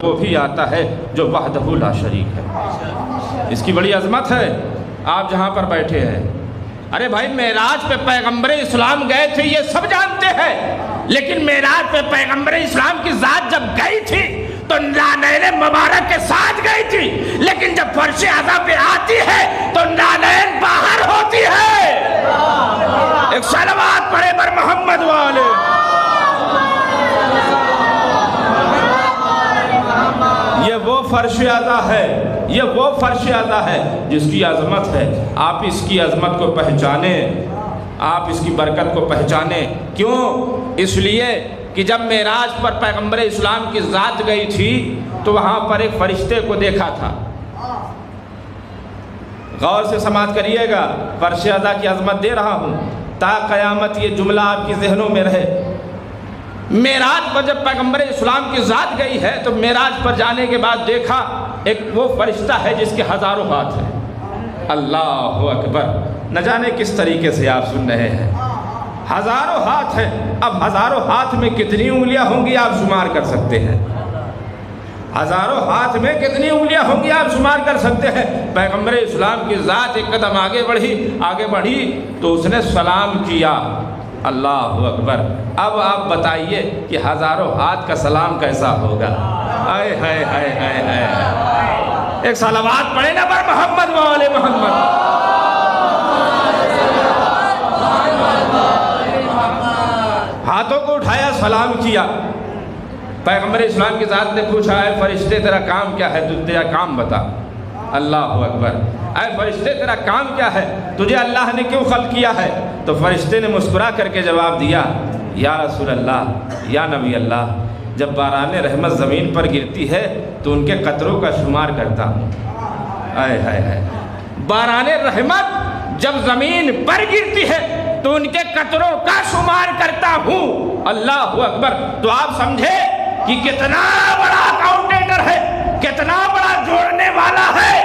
وہ بھی آتا ہے جو وحدہ لا شریک ہے۔ اس کی بڑی عظمت ہے۔ آپ جہاں پر بیٹھے ہیں، ارے بھائی معراج پہ پیغمبر اسلام گئے تھے یہ سب جانتے ہیں، لیکن معراج پہ پیغمبر اسلام کی ذات جب گئی تھی تو نانین مبارک کے ساتھ گئی تھی، لیکن جب فرش اعظم پہ آتی ہے تو نانین باہر ہوتی ہے۔ ایک صلوات پڑھے بر محمد والے۔ یہ وہ فرش اعظم ہے، یہ وہ فرش اعظم ہے جس کی عظمت ہے۔ آپ اس کی عظمت کو پہچانیں، آپ اس کی برکت کو پہچانیں۔ کیوں؟ اس لیے کہ جب معراج پر پیغمبر اسلام کی ذات گئی تھی تو وہاں پر ایک فرشتے کو دیکھا تھا۔ غور سے سماعت کریے گا، فرش اعظم کی عظمت دے رہا ہوں تا قیامت یہ جملہ آپ کی ذہنوں میں رہے۔ معراج پر جب پیغمبر اسلام کی ذات گئی ہے تو معراج پر جانے کے بعد دیکھا ایک وہ فرشتہ ہے جس کے ہزاروں ہاتھ ہیں۔ اللہ اکبر! نہ جانے کس طریقے سے آپ سن رہے ہیں، ہزاروں ہاتھ ہیں۔ اب ہزاروں ہاتھ میں کتنی انگلیاں ہوں گی آپ شمار کر سکتے ہیں؟ ہزاروں ہاتھ میں کتنی انگلیاں ہوں گی آپ شمار کر سکتے ہیں؟ پیغمبر اسلام کی ذات ایک قدم آگے بڑھی تو اس نے سلام کیا۔ اللہ اکبر! اب آپ بتائیے کہ ہزاروں ہاتھ کا سلام کیسا ہوگا؟ آئے ہائے ہائے ہائے ہائے! ایک صلوات پڑھے نا پر محمد والے محمد۔ ہاتھوں کو اٹھایا، سلام کیا۔ پیغمبر اسلام کی ذات نے پوچھا، اے فرشتے تیرا کام کیا ہے؟ تیرا کام بتا۔ اللہ اکبر! اے فرشتے تیرا کام کیا ہے؟ تجھے اللہ نے کیوں خلق کیا ہے؟ تو فرشتے نے مسکرا کر کے جواب دیا، یا رسول اللہ، یا نبی اللہ، جب باران رحمت زمین پر گرتی ہے تو ان کے قطروں کا شمار کرتا ہوں۔ آئے ہائے ہائے! باران رحمت جب زمین پر گرتی ہے تو ان کے قطروں کا شمار کرتا ہوں۔ اللہ اکبر! تو آپ سمجھے کہ کتنا بڑا کاؤنٹیٹر ہے، کتنا بڑا جوڑنے والا ہے۔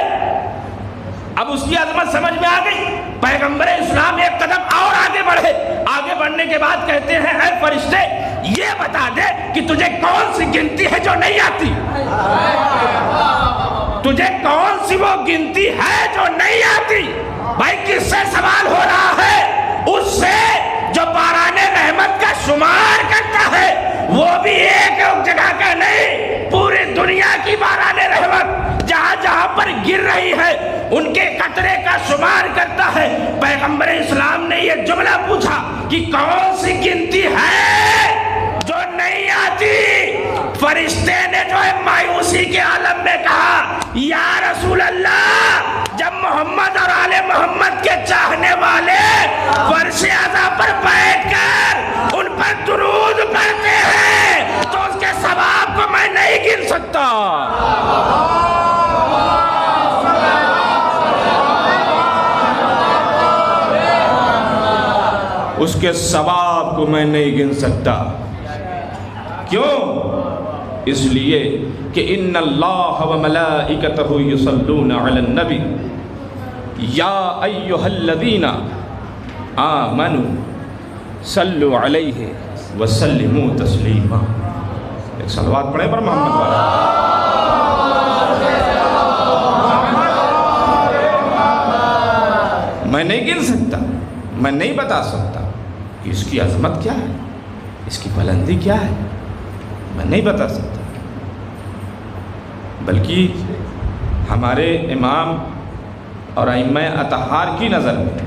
اب اس کی عظمت سمجھ میں آ گئی۔ پیغمبر اسلام ایک قدم اور آگے بڑھے، آگے بڑھنے کے بعد کہتے ہیں، اے فرشتے یہ بتا دے کہ تجھے کون سی گنتی ہے جو نہیں آتی؟ تجھے کون سی وہ گنتی ہے جو نہیں آتی؟ بھائی کس سے سوال ہو رہا ہے؟ اس سے جو باران رحمت کا شمار کرتا ہے، وہ بھی ایک جگہ کا نہیں، پوری دنیا کی باران رحمت جہاں جہاں پر گر رہی ہے ان کے قطرے کا شمار کرتا ہے۔ پیغمبر اسلام نے یہ جملہ پوچھا کہ کون سی گنتی ہے جو نہیں آتی؟ فرشتے نے جو ہے مایوسی کے عالم میں کہا، یا رسول اللہ، جب محمد اور آل محمد کے چاہنے والے فرش اعظم پر بیٹھ کر ان پر درود پڑھتے ہیں تو اس کے ثواب کو میں نہیں گن سکتا۔ اس کے ثواب کو میں نہیں گن سکتا۔ کیوں؟ اس لیے کہ ان اللہ و ملائکتہ یصلون علی النبی یا ایھا الذین آمنوا صلوا علیہ وسلموا تسلیما۔ ایک صلوات پڑھیں پر محمد والا۔ میں نہیں گن سکتا، میں نہیں بتا سکتا کہ اس کی عظمت کیا ہے، اس کی بلندی کیا ہے، میں نہیں بتا سکتا۔ بلکہ ہمارے امام اور ائمہ اطہار کی نظر میں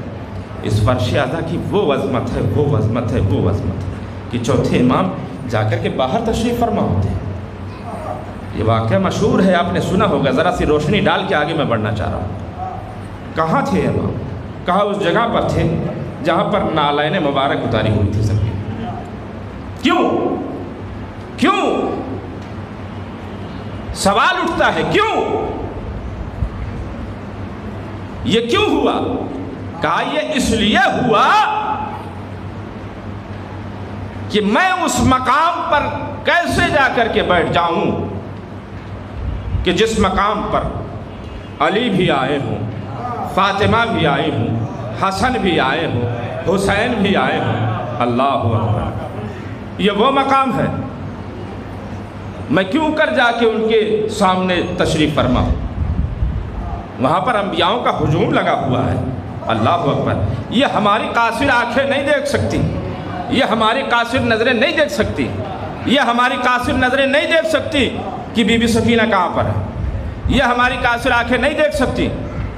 اس فرش اعظم کی وہ عظمت ہے، وہ عظمت ہے، وہ عظمت ہے کہ چوتھے امام جا کر کے باہر تشریف فرما ہوتے ہیں۔ یہ واقعہ مشہور ہے، آپ نے سنا ہوگا، ذرا سی روشنی ڈال کے آگے میں بڑھنا چاہ رہا ہوں۔ کہاں تھے امام؟ کہاں اس جگہ پر تھے جہاں پر نالین مبارک اتاری ہوئی تھی زمین۔ کیوں؟ سوال اٹھتا ہے کیوں؟ یہ کیوں ہوا؟ کہا یہ اس لیے ہوا کہ میں اس مقام پر کیسے جا کر کے بیٹھ جاؤں کہ جس مقام پر علی بھی آئے ہوں، فاطمہ بھی آئی ہوں، حسن بھی آئے ہوں، حسین بھی آئے ہوں۔ اللہ اکبر! یہ وہ مقام ہے میں کیوں کر جا کے ان کے سامنے تشریف فرما ہوں؟ وہاں پر انبیاؤں کا ہجوم لگا ہوا ہے۔ اللہ اکبر۔ یہ ہماری قاصر آنکھیں نہیں دیکھ سکتی، یہ ہماری قاصر نظریں نہیں دیکھ سکتی، یہ ہماری قاصر نظریں نہیں دیکھ سکتی کہ بی بی سکینہ کہاں پر ہے، یہ ہماری قاصر آنکھیں نہیں دیکھ سکتی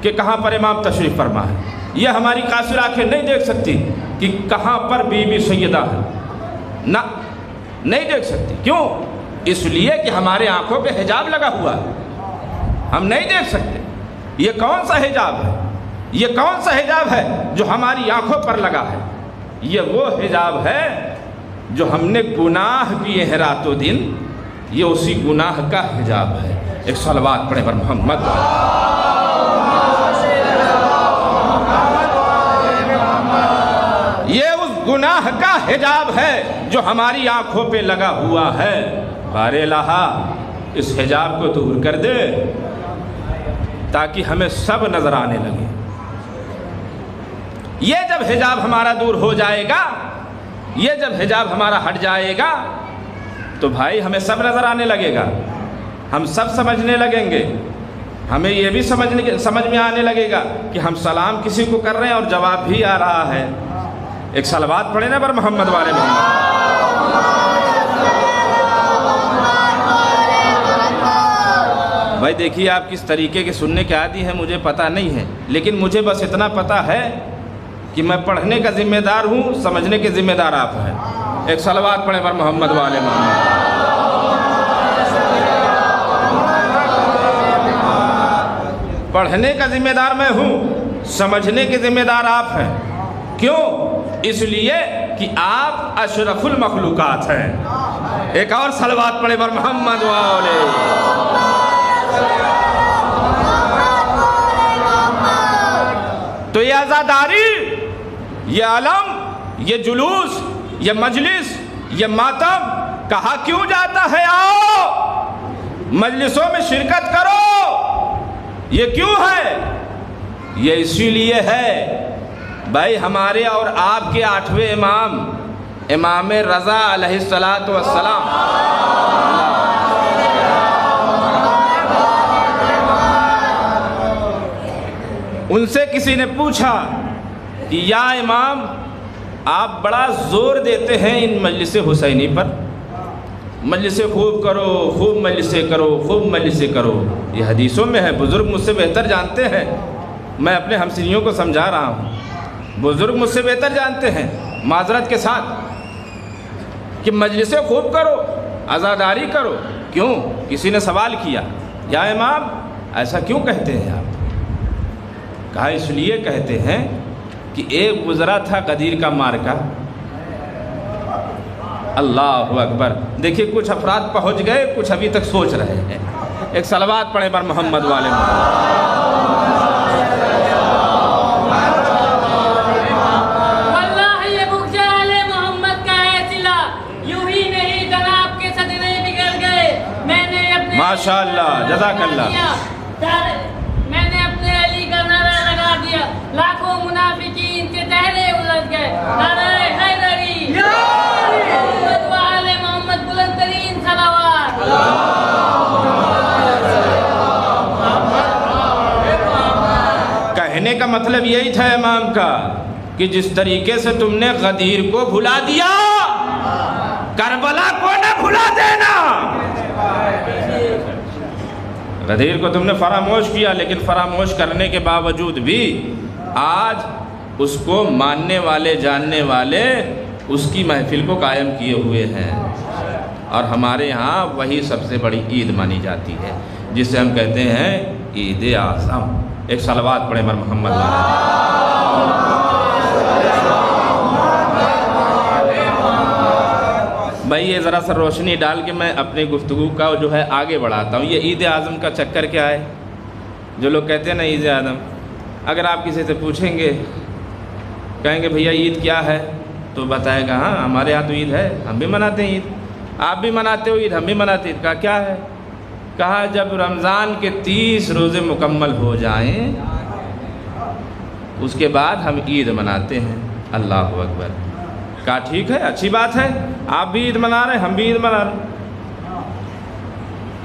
کہ کہاں پر امام تشریف فرما ہے، یہ ہماری قاصر آنکھیں نہیں دیکھ سکتی کہ کہاں پر بی بی سیدہ ہے، نہ نہیں دیکھ سکتی۔ کیوں؟ اس لیے کہ ہمارے آنکھوں پہ حجاب لگا ہوا ہے، ہم نہیں دیکھ سکتے۔ یہ کون سا حجاب ہے؟ یہ کون سا حجاب ہے جو ہماری آنکھوں پر لگا ہے؟ یہ وہ حجاب ہے جو ہم نے گناہ کیے ہیں رات و دن، یہ اسی گناہ کا حجاب ہے۔ ایک صلوات پڑھیں پر محمد۔ یہ اس گناہ کا حجاب ہے جو ہماری آنکھوں پہ لگا ہوا ہے۔ بار الہا اس حجاب کو دور کر دے تاکہ ہمیں سب نظر آنے لگے۔ یہ جب حجاب ہمارا دور ہو جائے گا، یہ جب حجاب ہمارا ہٹ جائے گا تو بھائی ہمیں سب نظر آنے لگے گا، ہم سب سمجھنے لگیں گے، ہمیں یہ بھی سمجھ میں آنے لگے گا کہ ہم سلام کسی کو کر رہے ہیں اور جواب بھی آ رہا ہے۔ ایک صلوات پڑھیں نا پر محمد والے محمد۔ بھائی دیکھیے آپ کس طریقے کے سننے کے عادی ہیں مجھے پتہ نہیں ہے، لیکن mجھے بس اتنا پتہ ہے کہ میں پڑھنے کا ذمہ دار ہوں، سمجھنے کے ذمہ دار آپ ہیں۔ ایک صلوات پڑھیں پر محمد والے محمد۔ پڑھنے کا ذمہ دار میں ہوں، سمجھنے کے ذمہ دار آپ ہیں۔ کیوں؟ اس لیے کہ آپ اشرف المخلوقات ہیں۔ ایک اور صلوات پڑھیں پر محمد والے۔ تو یہ عزاداری، یہ علم، یہ جلوس، یہ مجلس، یہ ماتم کہا کیوں جاتا ہے آؤ مجلسوں میں شرکت کرو؟ یہ کیوں ہے؟ یہ اسی لیے ہے بھائی ہمارے اور آپ کے 8ویں امام امام رضا علیہ السلام ان سے کسی نے پوچھا کہ یا امام آپ بڑا زور دیتے ہیں ان مجلس حسینی پر، مجلسیں خوب کرو، خوب مجلسیں کرو، خوب مجلسیں کرو۔ یہ حدیثوں میں ہے، بزرگ مجھ سے بہتر جانتے ہیں، میں اپنے ہمسنیوں کو سمجھا رہا ہوں، بزرگ مجھ سے بہتر جانتے ہیں معذرت کے ساتھ کہ مجلسیں خوب کرو، عزاداری کرو۔ کیوں؟ کسی نے سوال کیا یا امام ایسا کیوں کہتے ہیں آپ؟ کہا اس لیے کہتے ہیں کہ ایک گزرا تھا غدیر کا مارکا۔ اللہ اکبر۔ دیکھیے کچھ افراد پہنچ گئے، کچھ ابھی تک سوچ رہے ہیں۔ ایک صلوات پڑھیں پر محمد والے محمد۔ واللہ یہ بخشال محمد کا ہے صلہ، یوں ہی نہیں جناب کے صدرے بگڑ گئے۔ میں نے اپنے ماشاءاللہ، جزاک اللہ۔ میں نے اپنے علی کا نعرہ لگا دیا، لاکھوں منافقین کے چہرے الجھ گئے۔ نعرہ حیدری، محمد و آل محمد، بلند ترین صلوات۔ کہنے کا مطلب یہی تھا امام کا کہ جس طریقے سے تم نے غدیر کو بھلا دیا، کربلا کو نہ بھلا دینا۔ غدیر کو تم نے فراموش کیا، لیکن فراموش کرنے کے باوجود بھی آج اس کو ماننے والے، جاننے والے اس کی محفل کو قائم کیے ہوئے ہیں، اور ہمارے ہاں وہی سب سے بڑی عید مانی جاتی ہے جسے ہم کہتے ہیں عید اعظم۔ ایک صلوات پڑھیں پر محمد بھائی۔ یہ ذرا سا روشنی ڈال کے میں اپنی گفتگو کا جو ہے آگے بڑھاتا ہوں۔ یہ عید اعظم کا چکر کیا ہے؟ جو لوگ کہتے ہیں نا عید اعظم، اگر آپ کسی سے پوچھیں گے، کہیں گے بھیا عید کیا ہے، تو بتائے گا ہاں ہمارے یہاں تو عید ہے، ہم بھی مناتے ہیں عید، آپ بھی مناتے ہو عید، ہم بھی مناتے ہیں عید۔ کہا کیا ہے؟ کہا جب رمضان کے 30 روزے مکمل ہو جائیں اس کے بعد ہم عید مناتے ہیں۔ اللہ اکبر۔ کہا ٹھیک ہے، اچھی بات ہے، آپ بھی عید منا رہے ہیں، ہم بھی عید منا رہے ہیں۔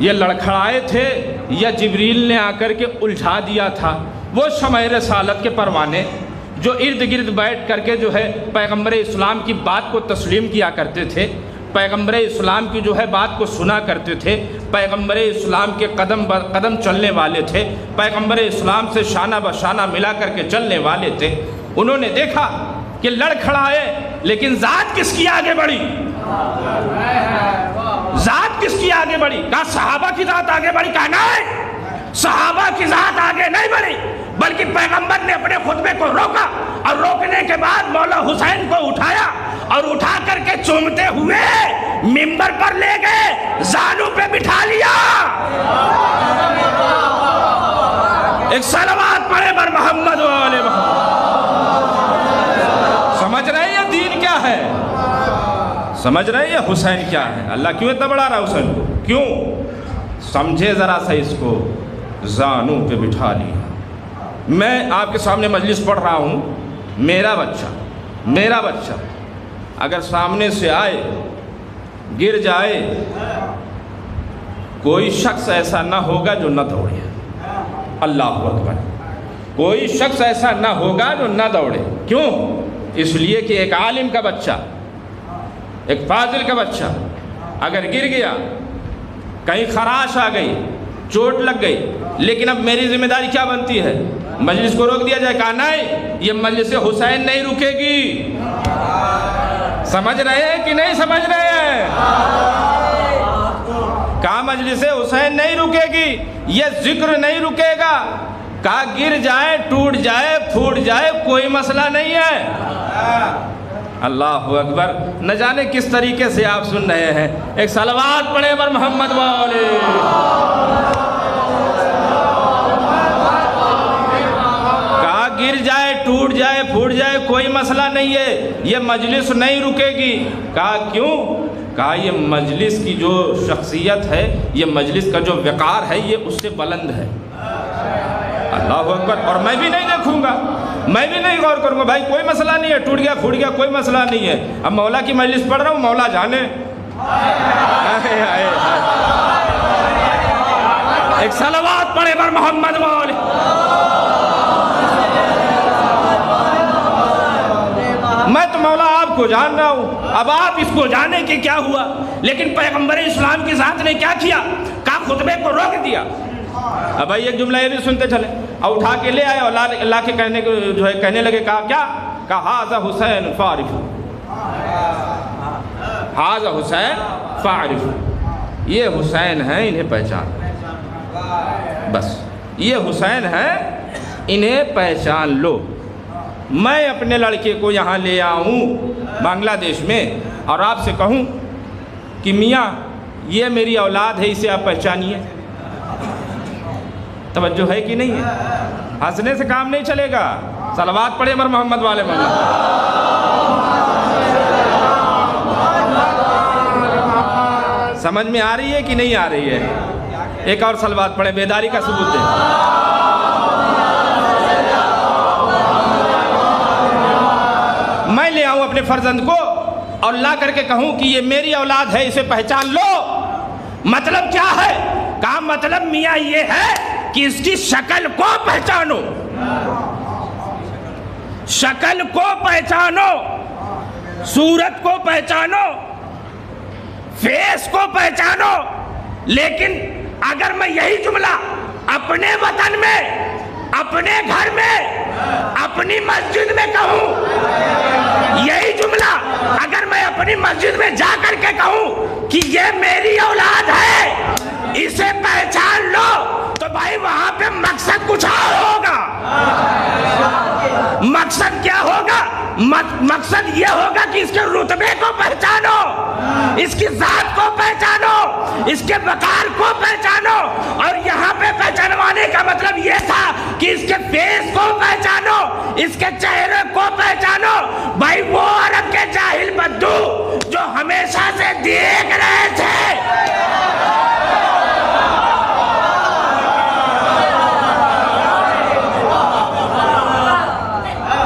یہ لڑکھڑائے تھے یا جبریل نے آ کر کے الجھا دیا تھا؟ وہ شمع رسالت کے پروانے جو ارد گرد بیٹھ کر کے جو ہے پیغمبر اسلام کی بات کو تسلیم کیا کرتے تھے، پیغمبر اسلام کی جو ہے بات کو سنا کرتے تھے، پیغمبر اسلام کے قدم قدم چلنے والے تھے، پیغمبر اسلام سے شانہ بشانہ ملا کر کے چلنے والے تھے، انہوں نے دیکھا کہ لڑکھڑائے لیکن ذات کس کی آگے بڑھی؟ ذات کس کی آگے بڑھی؟ کہا صحابہ کی ذات آگے بڑھی؟ کہا نہیں، صحابہ کی ذات آگے نہیں بڑھی، بلکہ پیغمبر نے اپنے خطبے کو روکا اور روکنے کے بعد مولا حسین کو اٹھایا اور اٹھا کر کے چومتے ہوئے منبر پر لے گئے، زانو پہ بٹھا لیا۔ ایک صلوات پڑھے بر محمد و آل محمد۔ سمجھ رہے ہیں یہ دین کیا ہے؟ سمجھ رہے ہیں یہ حسین کیا ہے؟ اللہ کیوں اتنا بڑھا رہا حسین کو؟ کیوں؟ سمجھے ذرا سا اس کو، زانو پہ بٹھا لیا۔ میں آپ کے سامنے مجلس پڑھ رہا ہوں، میرا بچہ اگر سامنے سے آئے گر جائے، کوئی شخص ایسا نہ ہوگا جو نہ دوڑے۔ اللہ اکبر، کوئی شخص ایسا نہ ہوگا جو نہ دوڑے۔ کیوں؟ اس لیے کہ ایک عالم کا بچہ، ایک فاضل کا بچہ اگر گر گیا، کہیں خراش آ گئی، چوٹ لگ گئی، لیکن اب میری ذمہ داری کیا بنتی ہے؟ مجلس کو روک دیا جائے؟ کہا نہیں، یہ مجلس حسین نہیں رکے گی۔ سمجھ رہے ہیں کہ نہیں سمجھ رہے ہیں؟ کہا مجلس حسین نہیں رکے گی، یہ ذکر نہیں رکے گا۔ کہا گر جائے، ٹوٹ جائے، پھوٹ جائے، کوئی مسئلہ نہیں ہے۔ اللہ اکبر، نہ جانے کس طریقے سے آپ سن رہے ہیں۔ ایک صلوات پڑھے بر محمد والے۔ کہا گر جائے، ٹوٹ جائے، پھوٹ جائے، کوئی مسئلہ نہیں ہے، یہ مجلس نہیں رکے گی۔ کہا کیوں؟ کہا یہ مجلس کی جو شخصیت ہے، یہ مجلس کا جو وقار ہے، یہ اس سے بلند ہے۔ اللہ اکبر، اور میں بھی نہیں دیکھوں گا، میں بھی نہیں غور کروں گا، بھائی کوئی مسئلہ نہیں ہے، ٹوٹ گیا پھوٹ گیا، کوئی مسئلہ نہیں ہے، اب مولا کی مجلس پڑھ رہا ہوں، مولا جانے۔ ایک صلوات پڑھے بر محمد والے۔ میں تو مولا آپ کو جان رہا ہوں، اب آپ اس کو جانے کہ کیا ہوا، لیکن پیغمبر اسلام کی ذات نے کیا کیا؟ کہا خطبے کو روک دیا۔ اب بھائی ایک جملہ یہ بھی سنتے چلے، اور اٹھا کے لے آئے اور اللہ کے کہنے لگے، کہا کیا؟ کہا ھذا حسین فاعرف، ھذا حسین فاعرف، یہ حسین ہیں، انہیں پہچان۔ بس یہ حسین ہیں، انہیں پہچان لو۔ میں اپنے لڑکے کو یہاں لے آؤں بنگلہ دیش میں اور آپ سے کہوں کہ میاں یہ میری اولاد ہے، اسے آپ پہچانیے، توجہ ہے کہ نہیں ہے؟ ہنسنے سے کام نہیں چلے گا۔ صلوات پڑھے بر محمد والے محمد۔ سمجھ میں آ رہی ہے کہ نہیں آ رہی ہے؟ ایک اور صلوات پڑھے، بیداری کا ثبوت دیں۔ میں لے آؤں اپنے فرزند کو اور لا کر کے کہوں کہ یہ میری اولاد ہے، اسے پہچان لو، مطلب کیا ہے؟ کہا مطلب میاں یہ ہے کہ اس کی شکل کو پہچانو، شکل کو پہچانو، صورت کو پہچانو، فیس کو پہچانو۔ لیکن اگر میں یہی جملہ اپنے وطن میں، اپنے گھر میں، اپنی مسجد میں کہوں، یہی جملہ اگر میں اپنی مسجد میں جا کر کے کہوں کہ یہ میری اولاد ہے، اسے پہچان لو، تو بھائی وہاں پہ مقصد کچھ اور ہوگا۔ مقصد کیا ہوگا؟ مقصد یہ ہوگا کہ اس کے رتبے کو پہچانو، اس کی ذات کو پہچانو، اس کے وقار کو پہچانو۔ اور یہاں پہ پہچانوانے کا مطلب یہ تھا کہ اس کے فیس کو پہچانو، اس کے چہرے کو پہچانو۔ بھائی وہ عرب کے جاہل بدو جو ہمیشہ سے دیکھ رہے تھے،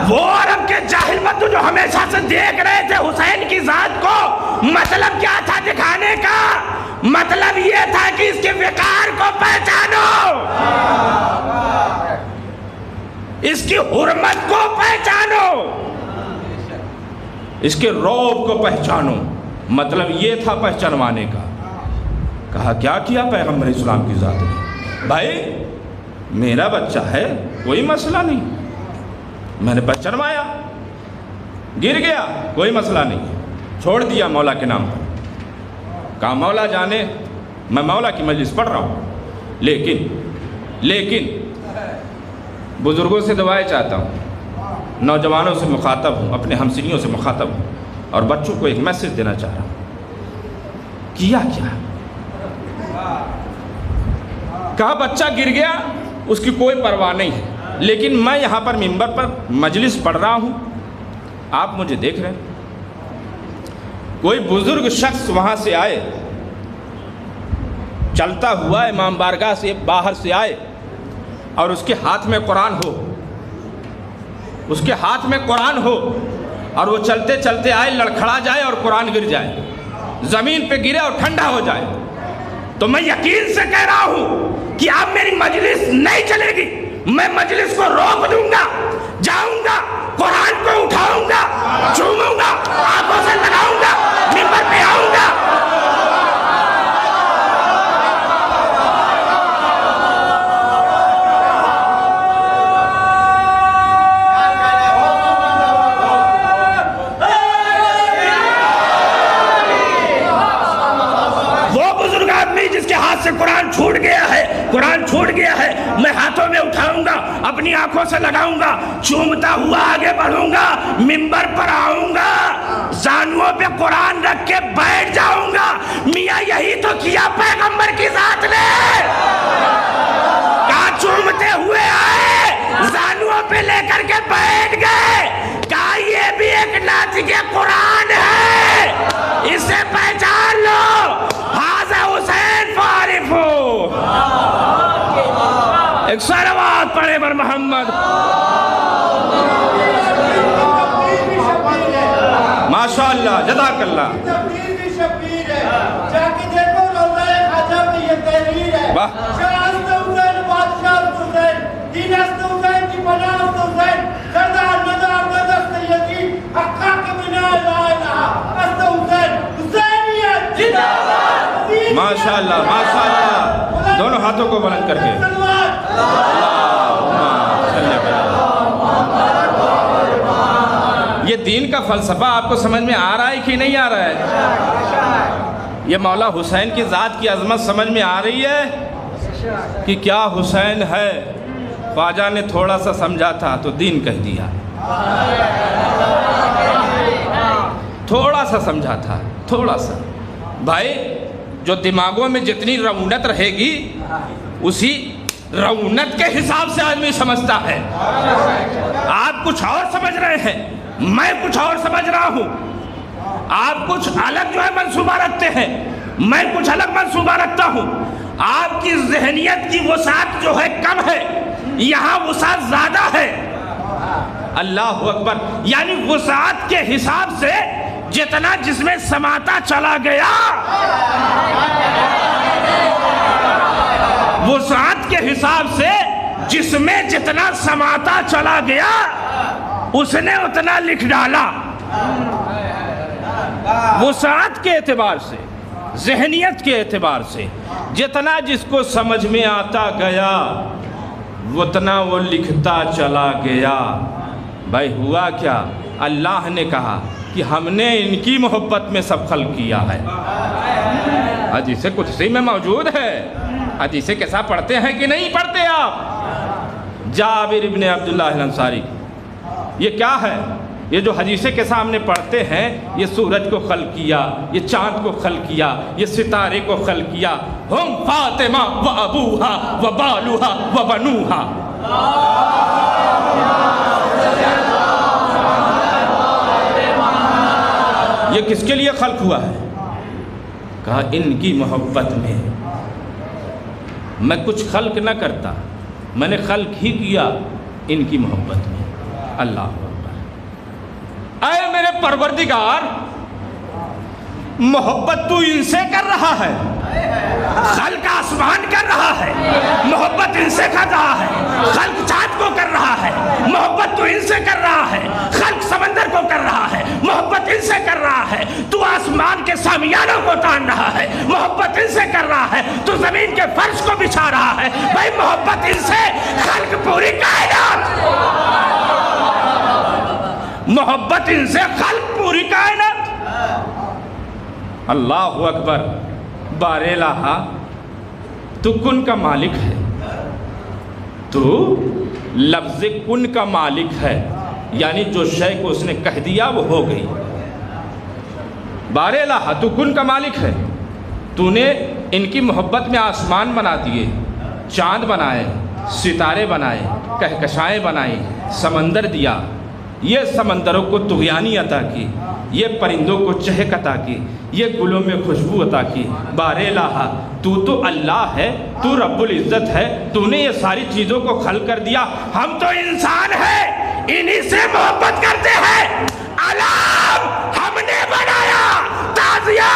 وہ عرب کے جاہل بدو جو ہمیشہ سے دیکھ رہے تھے حسین کی ذات کو، مطلب کیا تھا دکھانے کا؟ مطلب یہ تھا کہ اس کے وقار کو پہچانو، اس کی حرمت کو پہچانو، اس کے رعب کو پہچانو، مطلب یہ تھا پہچانوانے کا۔ کہا کیا کیا پیغمبر اسلام کی ذات نے؟ بھائی میرا بچہ ہے، کوئی مسئلہ نہیں، میں نے پہچانوایا، گر گیا کوئی مسئلہ نہیں، چھوڑ دیا مولا کے نام پر۔ کہا مولا جانے میں مولا کی مجلس پڑھ رہا ہوں، لیکن بزرگوں سے دعائیں چاہتا ہوں، نوجوانوں سے مخاطب ہوں، اپنے ہمسنیوں سے مخاطب ہوں، اور بچوں کو ایک میسج دینا چاہ رہا ہوں۔ کیا کہا بچہ گر گیا، اس کی کوئی پرواہ نہیں ہے، لیکن میں یہاں پر منبر پر مجلس پڑھ رہا ہوں، آپ مجھے دیکھ رہے ہیں۔ کوئی بزرگ شخص وہاں سے آئے، چلتا ہوا امام بارگاہ سے باہر سے آئے، اور اس کے ہاتھ میں قرآن ہو، اس کے ہاتھ میں قرآن ہو، اور وہ چلتے چلتے آئے، لڑکھڑا جائے اور قرآن گر جائے، زمین پہ گرے اور ٹھنڈا ہو جائے، تو میں یقین سے کہہ رہا ہوں کہ اب میری مجلس نہیں چلے گی، میں مجلس کو روک دوں گا، جاؤں گا، قرآن کو اٹھاؤں گا، چوموں گا، آنکھوں سے لگاؤں گا، منبر پہ آؤں گا۔ جس کے ہاتھ سے قرآن چھوٹ گیا ہے، میں ہاتھوں میں اٹھاؤں گا، اپنی آنکھوں سے لگاؤں گا، چومتا ہوا آگے بڑھوں گا، منبر پر آؤں گا، زانووں پہ قرآن رکھ کے بیٹھ جاؤں گا۔ میاں یہی تو کیا پیغمبر کی ذات نے، کہا چومتے ہوئے آئے، زانووں پہ لے کر کے بیٹھ گئے، کہا یہ بھی ایک ناطق قرآن ہے، اسے پہچان لو، حسین فارف ہو۔ ایک صلوات پڑھے بر محمد۔ ماشاءاللہ، جزاک اللہ۔ تقدیر بھی شبیر ہے، جا کے دیکھو روضہ خواجہ کی یہ تحریر ہے۔ شاہ است حسین، بادشاہ است حسین، دین است حسین کی پناہ است حسین، سردار نظار نظر سیدی، حقا کے بنا لا الہ است حسین، حسینیت زندہ باد۔ ماشاءاللہ ماشاءاللہ، دونوں ہاتھوں کو بلند کر کے یہ دین کا فلسفہ آپ کو سمجھ میں آ رہا ہے کہ نہیں آ رہا ہے؟ یہ مولا حسین کی ذات کی عظمت سمجھ میں آ رہی ہے کہ کیا حسین ہے؟ خواجہ نے تھوڑا سا سمجھا تھا تو دین کہہ دیا، تھوڑا سا سمجھا تھا، تھوڑا سا۔ بھائی جو دماغوں میں جتنی رونت رہے گی اسی رونت کے حساب سے آدمی سمجھتا ہے۔ آپ کچھ اور سمجھ رہے ہیں، میں کچھ اور سمجھ رہا ہوں، آپ کچھ الگ جو ہے منصوبہ رکھتے ہیں، میں کچھ الگ منصوبہ رکھتا ہوں۔ آپ کی ذہنیت کی وسعت جو ہے کم ہے، یہاں وسعت زیادہ ہے۔ اللہ اکبر، یعنی وسعت کے حساب سے جتنا جس میں سماتا چلا گیا، وسعت کے حساب سے جس میں جتنا سماتا چلا گیا اس نے اتنا لکھ ڈالا۔ وسعت کے اعتبار سے، ذہنیت کے اعتبار سے جتنا جس کو سمجھ میں آتا گیا اتنا وہ لکھتا چلا گیا۔ بھائی ہوا کیا؟ اللہ نے کہا کہ ہم نے ان کی محبت میں سب خلق کیا ہے۔ حدیث قدسی میں موجود ہے، حدیث کیسا پڑھتے ہیں کہ نہیں پڑھتے آپ؟ جابر ابن عبداللہ الانصاری، یہ کیا ہے؟ یہ جو حدیث کے سامنے پڑھتے ہیں، یہ سورج کو خلق کیا، یہ چاند کو خلق کیا، یہ ستارے کو خلق کیا، ہم فاطمہ و ابوہا و بالوہا و بنوہا۔ یہ کس کے لیے خلق ہوا ہے؟ کہا ان کی محبت میں۔ میں کچھ خلق نہ کرتا، میں نے خلق ہی کیا ان کی محبت میں۔ اللہ اکبر۔ اے میرے پروردگار، محبت تو ان سے کر رہا ہے، خلق آسمان کر رہا ہے، محبت ان سے کر رہا ہے، خلق چاند کو کر رہا ہے، محبت تو ان سے کر رہا ہے، خلق سمندر کو کر رہا ہے، محبت ان سے کر رہا ہے، تو آسمان کے سامیانوں کو تان رہا ہے، محبت ان سے کر رہا ہے، تو زمین کے فرش کو بچھا رہا ہے، بھائی محبت ان سے خلق پوری کائنات، محبت ان سے خلق پوری کائنات۔ اللہ اکبر۔ بارے تو کن کا مالک ہے، تو لفظ کن کا مالک ہے، یعنی جو شے کو اس نے کہہ دیا وہ ہو گئی۔ بارے تو کن کا مالک ہے، تو نے ان کی محبت میں آسمان بنا دیے، چاند بنائے، ستارے بنائے، کہکشائیں بنائیں، سمندر دیا، یہ سمندروں کو طغیانی عطا کی، یہ پرندوں کو چہک عطا کی، یہ گلوں میں خوشبو عطا کی۔ بارے الہ تو اللہ ہے، تو رب العزت ہے، تو نے یہ ساری چیزوں کو خلق کر دیا، ہم تو انسان ہیں، انہی سے محبت کرتے ہیں۔ علام ہم نے بنایا، تعزیہ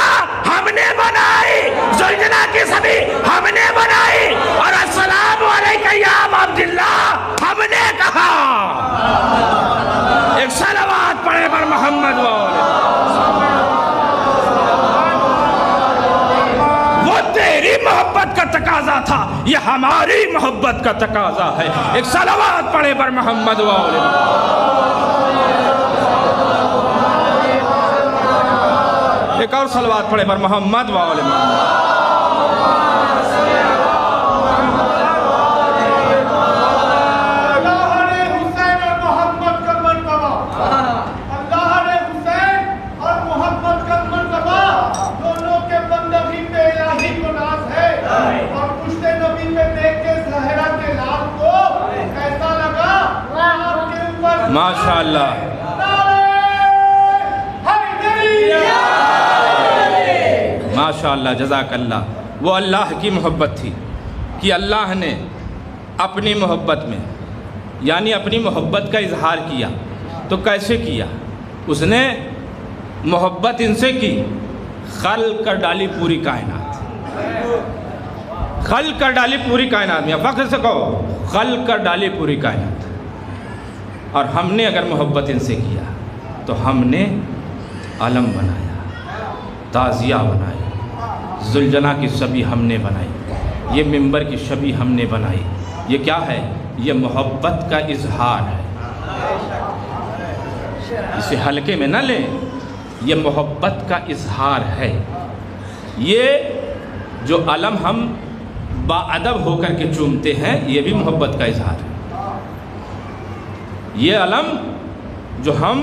ہم نے بنائی، زلجلہ کی سبھی ہم نے بنائی، اور السلام علیکہ یا ابا عبداللہ ہم نے کہا۔ ایک صلوات پڑھے پر محمد وہ تیری محبت کا تقاضا تھا، یہ ہماری محبت کا تقاضا ہے۔ ایک صلوات پڑھے پر محمد ایک اور صلوات پڑھے پر محمد ماشاءاللہ۔ ماشاءاللہ، جزاک اللہ۔ وہ اللہ کی محبت تھی کہ اللہ نے اپنی محبت میں، یعنی اپنی محبت کا اظہار کیا، تو کیسے کیا؟ اس نے محبت ان سے کی، خلق کر ڈالی پوری کائنات، خلق کر ڈالی پوری کائنات میں، فخر سے کہو خلق کر ڈالی پوری کائنات۔ اور ہم نے اگر محبت ان سے کیا تو ہم نے علم بنایا، تعزیہ بنائی، زلجلہ کی شبیہ ہم نے بنائی، یہ منبر کی شبیہ ہم نے بنائی۔ یہ کیا ہے؟ یہ محبت کا اظہار ہے، اسے ہلکے میں نہ لیں، یہ محبت کا اظہار ہے۔ یہ جو علم ہم باادب ہو کر کے چومتے ہیں، یہ بھی محبت کا اظہار ہے۔ یہ علم جو ہم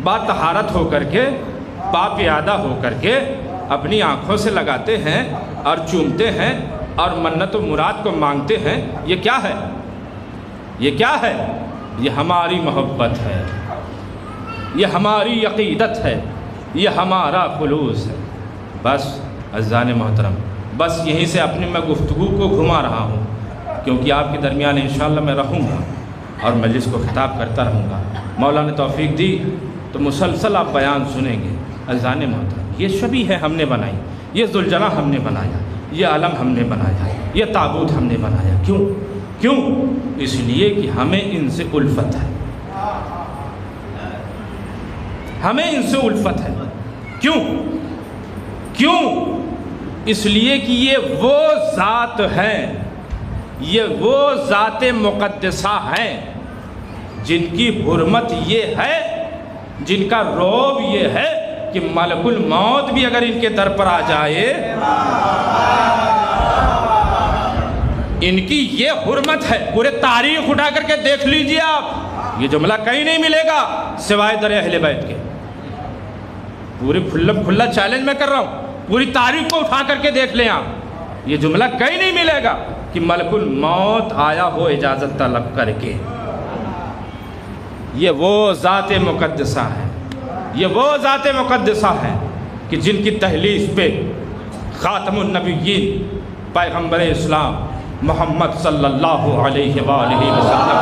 باطہارت ہو کر کے، باپیادہ ہو کر کے اپنی آنکھوں سے لگاتے ہیں اور چومتے ہیں اور منت و مراد کو مانگتے ہیں، یہ کیا ہے؟ یہ کیا ہے؟ یہ ہماری محبت ہے، یہ ہماری عقیدت ہے، یہ ہمارا خلوص ہے۔ بس عزیزان محترم، بس یہیں سے اپنی میں گفتگو کو گھما رہا ہوں، کیونکہ آپ کے درمیان انشاءاللہ میں رہوں گا اور مجلس کو خطاب کرتا رہوں گا۔ مولا نے توفیق دی تو مسلسل آپ بیان سنیں گے۔ عزیزان محترم، یہ شبیہ ہے ہم نے بنائی، یہ زلجلہ ہم نے بنایا، یہ علم ہم نے بنایا، یہ تابوت ہم نے بنایا۔ کیوں؟ اس لیے کہ ہمیں ان سے الفت ہے، ہمیں ان سے الفت ہے۔ کیوں؟ اس لیے کہ یہ وہ ذات ہیں، یہ وہ ذات مقدسہ ہیں جن کی حرمت یہ ہے، جن کا رعب یہ ہے کہ ملک الموت بھی اگر ان کے در پر آ جائے، ان کی یہ حرمت ہے۔ پورے تاریخ اٹھا کر کے دیکھ لیجئے آپ، یہ جملہ کہیں نہیں ملے گا سوائے در اہل بیت کے۔ پورے کھلا چیلنج میں کر رہا ہوں، پوری تاریخ کو اٹھا کر کے دیکھ لیں آپ، یہ جملہ کہیں نہیں ملے گا کہ ملک الموت آیا ہو اجازت طلب کر کے۔ یہ وہ ذات مقدسہ ہے، یہ وہ ذات مقدسہ ہے کہ جن کی تحلیف پہ خاتم النبیین پیغمبر اسلام محمد صلی اللہ علیہ وآلہ وسلم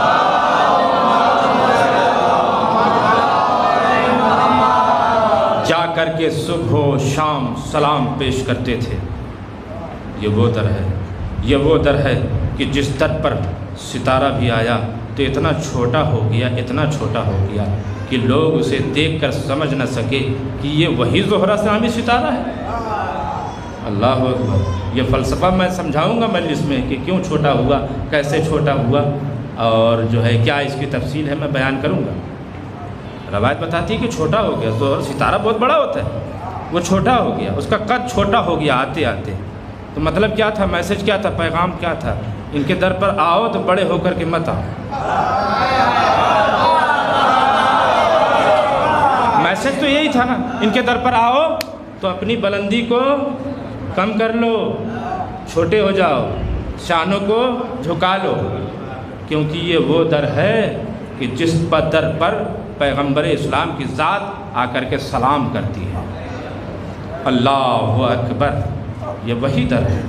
جا کر کے صبح و شام سلام پیش کرتے تھے۔ یہ وہ در ہے، یہ وہ در ہے کہ جس در پر ستارہ بھی آیا تو اتنا چھوٹا ہو گیا، اتنا چھوٹا ہو گیا کہ لوگ اسے دیکھ کر سمجھ نہ سکے کہ یہ وہی زہرہ سامی ستارہ ہے۔ اللہ اکبر۔ یہ فلسفہ میں سمجھاؤں گا مجلس میں کہ کیوں چھوٹا ہوا، کیسے چھوٹا ہوا، اور جو ہے کیا اس کی تفصیل ہے میں بیان کروں گا۔ روایت بتاتی ہے کہ چھوٹا ہو گیا، زہر ستارہ بہت بڑا ہوتا ہے، وہ چھوٹا ہو گیا، اس کا قد چھوٹا ہو گیا آتے آتے۔ تو مطلب کیا تھا، میسج کیا تھا، پیغام کیا تھا؟ ان کے در پر آؤ تو بڑے ہو کر کے مت آؤ۔ میسج تو یہی تھا نا، ان کے در پر آؤ تو اپنی بلندی کو کم کر لو، چھوٹے ہو جاؤ، شانوں کو جھکا لو، کیونکہ یہ وہ در ہے کہ جس در پر پیغمبر اسلام کی ذات آ کر کے سلام کرتی ہے۔ اللہ اکبر۔ یہ وہی در ہے،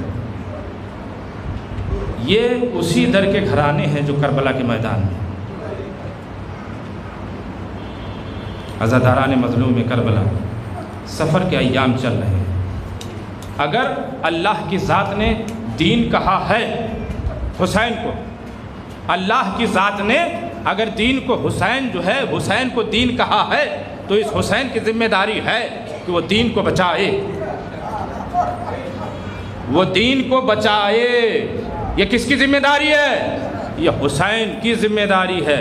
یہ اسی در کے گھرانے ہیں جو کربلا کے میدان میں۔ عزاداران مظلوم کربلا، سفر کے ایام چل رہے ہیں۔ اگر اللہ کی ذات نے دین کہا ہے حسین کو، اللہ کی ذات نے اگر دین کو حسین جو ہے حسین کو دین کہا ہے تو اس حسین کی ذمہ داری ہے کہ وہ دین کو بچائے، وہ دین کو بچائے۔ یہ کس کی ذمہ داری ہے؟ یہ حسین کی ذمہ داری ہے۔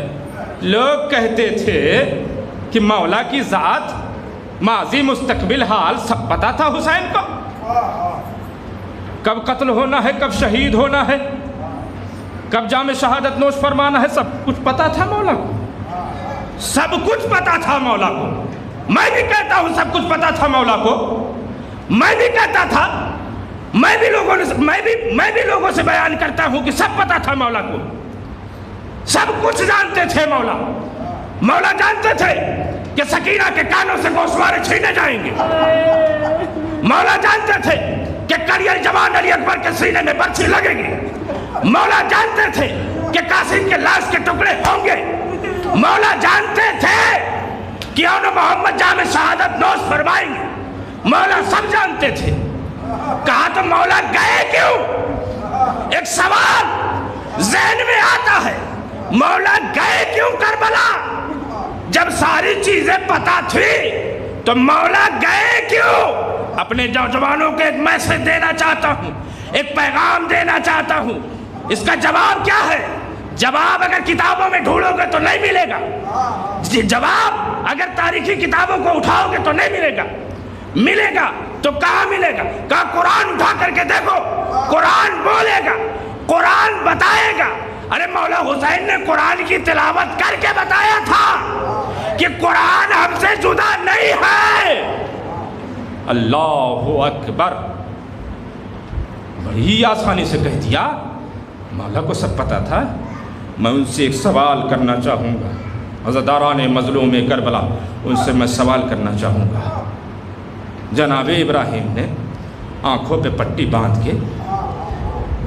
لوگ کہتے تھے کہ مولا کی ذات ماضی مستقبل حال سب پتا تھا حسین کو، کب قتل ہونا ہے، کب شہید ہونا ہے، کب جام شہادت نوش فرمانا ہے، سب کچھ پتا تھا مولا کو، سب کچھ پتا تھا مولا کو۔ میں بھی کہتا ہوں سب کچھ پتا تھا مولا کو، میں بھی کہتا تھا، میں بھی لوگوں سے بیان کرتا ہوں کہ سب پتا تھا مولا کو، سب کچھ جانتے تھے مولا۔ مولا جانتے تھے کہ سکینہ کے کانوں سے گوشوارے چھینے جائیں گے، مولا جانتے تھے کہ کریل جوان علی اکبر کے سینے میں برچھی لگے گی، مولا جانتے تھے کہ قاسم کے لاش کے ٹکڑے ہوں گے، مولا جانتے تھے کہ اون محمد جام شہادت نوش فرمائیں گے، مولا سب جانتے تھے۔ کہا تو مولا گئے کیوں؟ ایک سوال ذہن میں آتا ہے، مولا گئے کیوں کربلا؟ جب ساری چیزیں پتا تھی تو مولا گئے کیوں؟ اپنے نوجوانوں کو ایک میسج دینا چاہتا ہوں، ایک پیغام دینا چاہتا ہوں۔ اس کا جواب کیا ہے؟ جواب اگر کتابوں میں ڈھونڈو گے تو نہیں ملے گا، جواب اگر تاریخی کتابوں کو اٹھاؤ گے تو نہیں ملے گا، ملے گا تو کہاں ملے گا؟ کہاں قرآن اٹھا کر کے دیکھو، قرآن بولے گا، قرآن بتائے گا۔ ارے مولا حسین نے قرآن کی تلاوت کر کے بتایا تھا کہ قرآن ہم سے جدا نہیں ہے۔ اللہ اکبر۔ بڑی آسانی سے کہہ دیا، مولا کو سب پتا تھا۔ میں ان سے ایک سوال کرنا چاہوں گا، عزاداران مظلوم کربلا، ان سے میں سوال کرنا چاہوں گا۔ جناب ابراہیم نے آنکھوں پہ پٹی باندھ کے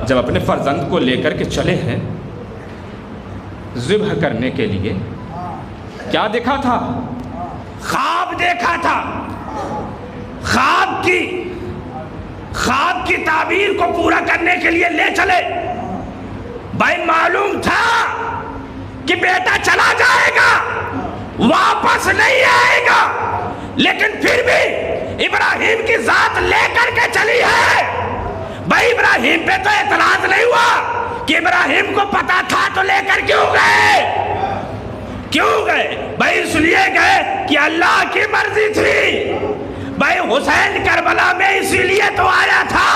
جب اپنے فرزند کو لے کر کے چلے ہیں ذبح کرنے کے لیے، کیا دیکھا تھا؟ خواب دیکھا تھا۔ خواب کی تعبیر کو پورا کرنے کے لیے لے چلے۔ بھائی معلوم تھا کہ بیٹا چلا جائے گا، واپس نہیں آئے گا، لیکن پھر بھی ابراہیم کی ذات لے کر کے چلی ہے۔ بھائی ابراہیم پہ تو اعتراض نہیں ہوا کہ ابراہیم کو پتا تھا تو لے کر کیوں گئے؟ بھائی اس لیے گئے کہ اللہ کی مرضی تھی۔ بھائی حسین کربلا میں اسی لیے تو آیا تھا،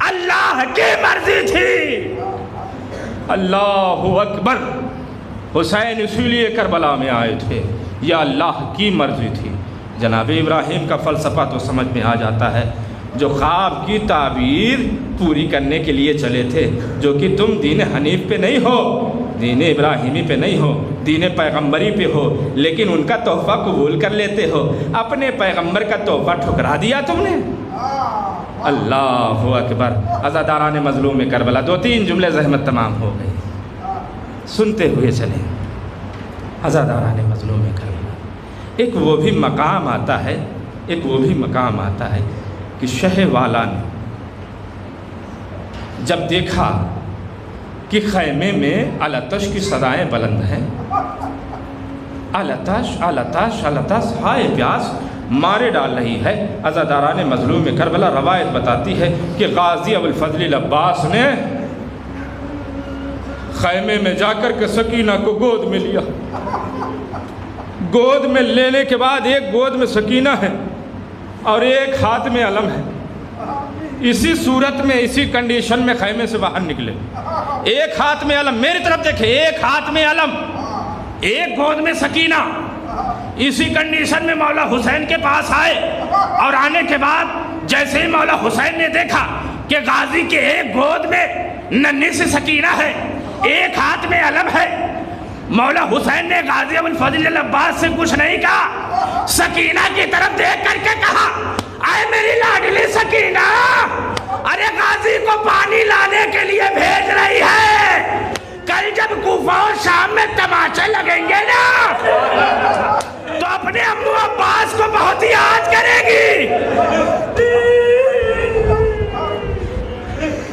اللہ کی مرضی تھی۔ اللہ اکبر۔ حسین اسی لیے کربلا میں آئے تھے، یہ اللہ کی مرضی تھی۔ جناب ابراہیم کا فلسفہ تو سمجھ میں آ جاتا ہے، جو خواب کی تعبیر پوری کرنے کے لیے چلے تھے، جو کہ تم دین حنیف پہ نہیں ہو، دین ابراہیمی پہ نہیں ہو، دین پیغمبری پہ ہو، لیکن ان کا تحفہ قبول کر لیتے ہو، اپنے پیغمبر کا تحفہ ٹھکرا دیا تم نے۔ اللہ اکبر۔ عزاداران مظلوم کربلا، 2-3 جملے زحمت تمام ہو گئی، سنتے ہوئے چلیں۔ عزاداران مظلوم کربلا، ایک وہ بھی مقام آتا ہے کہ شہ والا نے جب دیکھا کہ خیمے میں الاتش کی صدائیں بلند ہیں، الاتش الاتش الاتش، ہائے پیاس مارے ڈال رہی ہے، عزاداران مظلوم کربلا روایت بتاتی ہے کہ غازی ابوالفضل العباس نے خیمے میں جا کر کے سکینہ کو گود میں لیا۔ گود میں لینے کے بعد ایک گود میں سکینہ ہے اور ایک ہاتھ میں علم ہے۔ اسی صورت میں، اسی کنڈیشن میں خیمے سے باہر نکلے، ایک ہاتھ میں علم، میری طرف دیکھیں، ایک ہاتھ میں علم، ایک گود میں سکینہ۔ اسی کنڈیشن میں مولا حسین کے پاس آئے، اور آنے کے بعد جیسے ہی مولا حسین نے دیکھا کہ غازی کے ایک گود میں ننھی سی سکینہ ہے، ایک ہاتھ میں علم ہے، مولا حسین نے غازی ابوالفضل العباس سے کچھ نہیں کہا، سکینہ کی طرف دیکھ کر کے کہا، اے میری لاڈلی سکینہ، ارے غازی کو پانی لانے کے لیے بھیج رہی ہے، کل جب کوفہ اور شام میں تماچے لگیں گے نا تو اپنے امو عباس کو بہت یاد کرے گی۔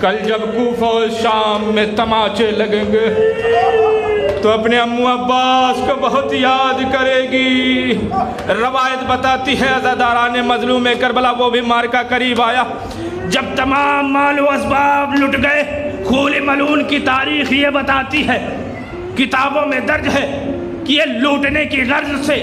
کل جب کوفہ اور شام میں تماچے لگیں گے تو اپنے امو عباس کو بہت یاد کرے گی۔ روایت بتاتی ہے عزاداران مظلوم کربلا وہ بھی مارکہ قریب آیا، جب تمام مال و اسباب لٹ گئے۔ خول ملعون کی تاریخ یہ بتاتی ہے، کتابوں میں درج ہے کہ یہ لوٹنے کی غرض سے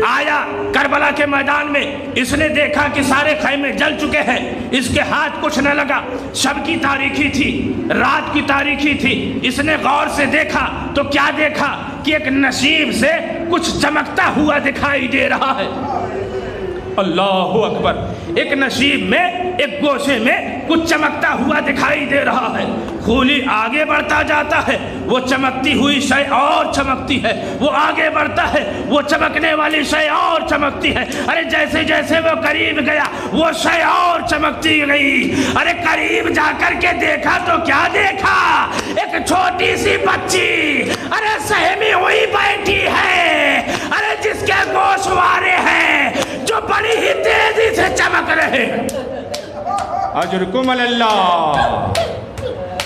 آیا کربلا کے میدان میں، اس نے دیکھا کہ سارے خیمے جل چکے ہیں، اس کے ہاتھ کچھ نہ لگا، شب کی تاریخی تھی، رات کی تاریخی تھی، اس نے غور سے دیکھا تو کیا دیکھا کہ ایک نشیب سے کچھ چمکتا ہوا دکھائی دے رہا ہے۔ اللہ اکبر، ایک نشیب میں، ایک گوشے میں کچھ چمکتا ہوا دکھائی دے رہا ہے۔ خولی آگے بڑھتا جاتا ہے، وہ چمکتی ہوئی شے اور چمکتی ہے، وہ آگے بڑھتا ہے، وہ چمکنے والی شے اور چمکتی ہے۔ ارے جیسے جیسے وہ قریب گیا وہ شے اور چمکتی گئی۔ ارے قریب جا کر کے دیکھا تو کیا دیکھا، ایک چھوٹی سی بچی ارے سہمی ہوئی بیٹھی ہے، ارے جس کے گوشوارے ہیں جو بڑی ہی تیزی سے چمک رہے ہیں۔ اجرکم اللہ،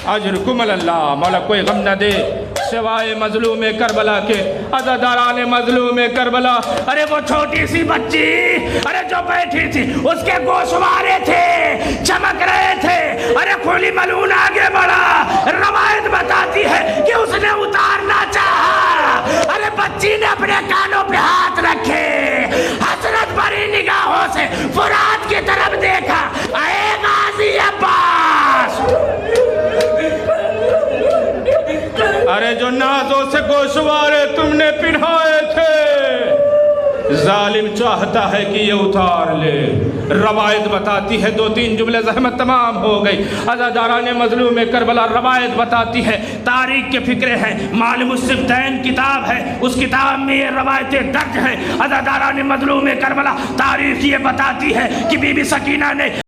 اجرکم اللہ۔ مولا کوئی غم نہ دے سوائے مظلوم کربلا کے، عزاداران مظلوم کربلا۔ ارے وہ چھوٹی سی بچی ارے جو بیٹھی تھی اس کے گوشوارے تھے، چمک رہے تھے۔ ارے خول ملعون آگے بڑھا، روایت بتاتی ہے کہ اس نے اتارنا چاہا، ارے بچی نے اپنے کانوں پہ ہاتھ رکھے، حسرت بھری نگاہوں سے فرات کی طرف دیکھا، اے غازی عباس، ارے جو نازوں سے گوشوارے تم نے پہنائے تھے، ظالم چاہتا ہے کہ یہ اتار لے۔ روایت بتاتی ہے 2-3 جملے زحمت تمام ہو گئی۔ عزاداران مظلوم کربلا روایت بتاتی ہے، تاریخ کے فکرے ہیں، معلم السبتین کتاب ہے، اس کتاب میں یہ روایتیں درج ہیں۔ عزاداران مظلوم کربلا تاریخ یہ بتاتی ہے کہ بی بی سکینہ نے